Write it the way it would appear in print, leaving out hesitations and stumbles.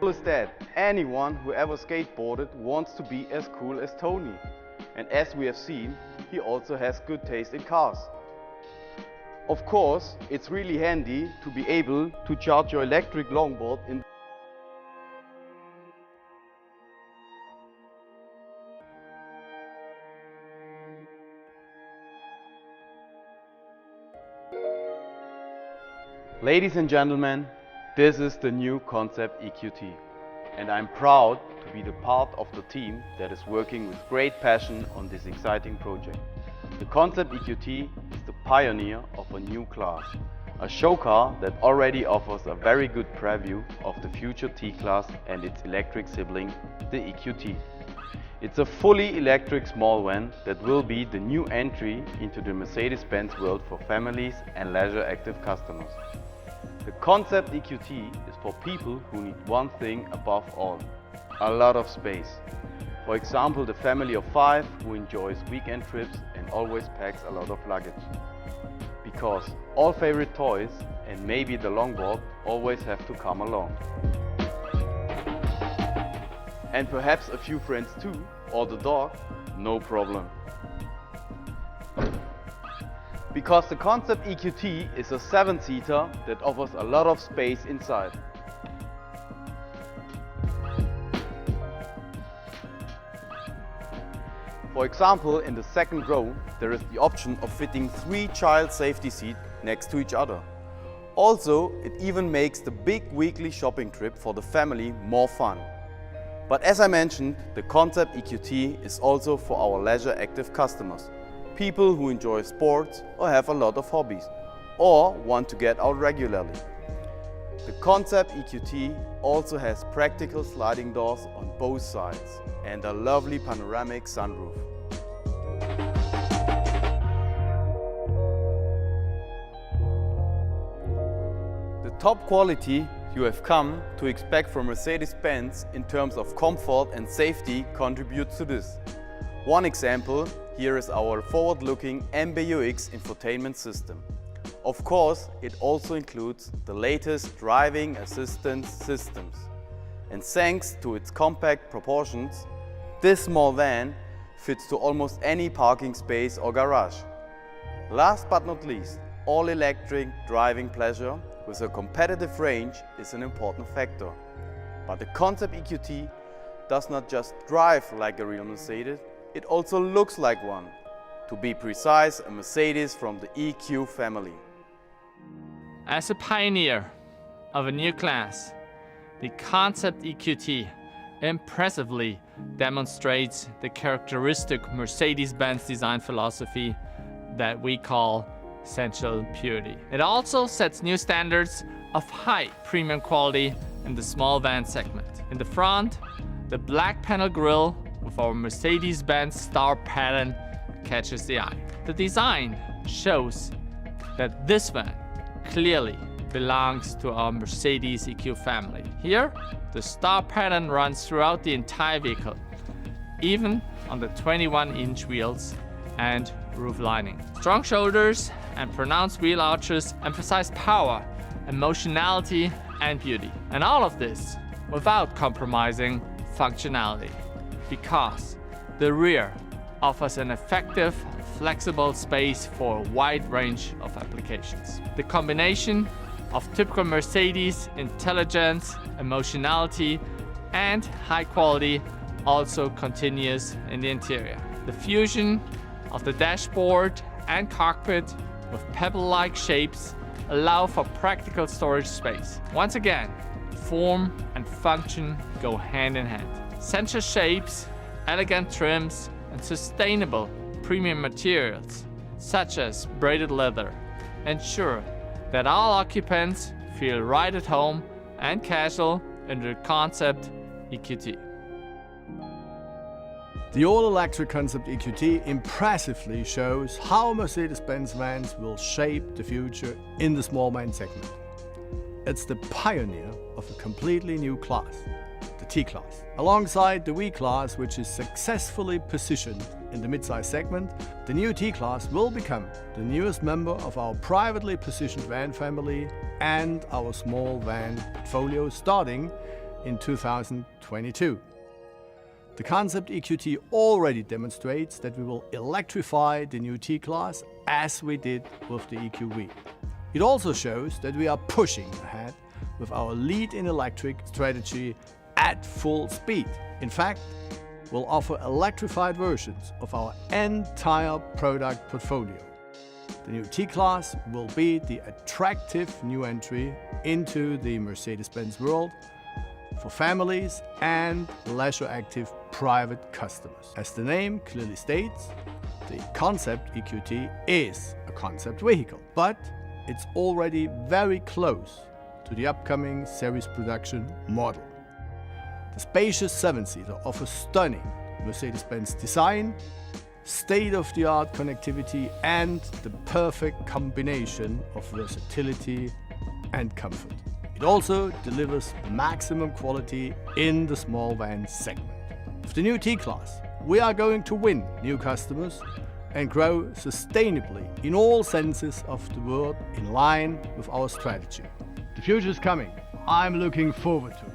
Is that anyone who ever skateboarded wants to be as cool as Tony. And as we have seen, he also has good taste in cars. Of course, it's really handy to be able to charge your electric longboard in. Ladies and gentlemen, this is the new Concept EQT, and I'm proud to be the part of the team that is working with great passion on this exciting project. The Concept EQT is the pioneer of a new class, a show car that already offers a very good preview of the future T-Class and its electric sibling, the EQT. It's a fully electric small van that will be the new entry into the Mercedes-Benz world for families and leisure-active customers. The Concept EQT is for people who need one thing above all: a lot of space. For example, the family of 5 who enjoys weekend trips and always packs a lot of luggage. Because all favorite toys and maybe the longboard always have to come along. And perhaps a few friends too, or the dog, no problem. Because the Concept EQT is a 7-seater that offers a lot of space inside. For example, in the second row, there is the option of fitting 3 child safety seats next to each other. Also, it even makes the big weekly shopping trip for the family more fun. But as I mentioned, the Concept EQT is also for our leisure active customers. People who enjoy sports or have a lot of hobbies, or want to get out regularly. The Concept EQT also has practical sliding doors on both sides and a lovely panoramic sunroof. The top quality you have come to expect from Mercedes-Benz in terms of comfort and safety contributes to this. One example here is our forward-looking MBUX infotainment system. Of course, it also includes the latest driving assistance systems. And thanks to its compact proportions, this small van fits to almost any parking space or garage. Last but not least, all-electric driving pleasure with a competitive range is an important factor. But the Concept EQT does not just drive like a real Mercedes, it also looks like one. To be precise, a Mercedes from the EQ family. As a pioneer of a new class, the Concept EQT impressively demonstrates the characteristic Mercedes-Benz design philosophy that we call sensual purity. It also sets new standards of high premium quality in the small van segment. In the front, the black panel grille with our Mercedes-Benz star pattern catches the eye. The design shows that this van clearly belongs to our Mercedes EQ family. Here, the star pattern runs throughout the entire vehicle, even on the 21-inch wheels and roof lining. Strong shoulders and pronounced wheel arches emphasize power, emotionality, and beauty. And all of this without compromising functionality, because the rear offers an effective, flexible space for a wide range of applications. The combination of typical Mercedes intelligence, emotionality, and high quality also continues in the interior. The fusion of the dashboard and cockpit with pebble-like shapes allow for practical storage space. Once again, form and function go hand in hand. Sensual shapes, elegant trims, and sustainable premium materials, such as braided leather, ensure that all occupants feel right at home and casual in the Concept EQT. The all-electric Concept EQT impressively shows how Mercedes-Benz vans will shape the future in the small van segment. It's the pioneer of a completely new class, the T-Class. Alongside the V-Class, which is successfully positioned in the mid-size segment, the new T-Class will become the newest member of our privately positioned van family and our small van portfolio, starting in 2022. The concept EQT already demonstrates that we will electrify the new T-Class as we did with the EQV. It also shows that we are pushing ahead with our lead in electric strategy at full speed. In fact, we'll offer electrified versions of our entire product portfolio. The new T-Class will be the attractive new entry into the Mercedes-Benz world for families and leisure-active private customers. As the name clearly states, the concept EQT is a concept vehicle, but it's already very close to the upcoming series production model. The spacious 7-seater offers stunning Mercedes-Benz design, state-of-the-art connectivity, and the perfect combination of versatility and comfort. It also delivers maximum quality in the small van segment. With the new T-Class, we are going to win new customers and grow sustainably in all senses of the word, in line with our strategy. The future is coming. I'm looking forward to it.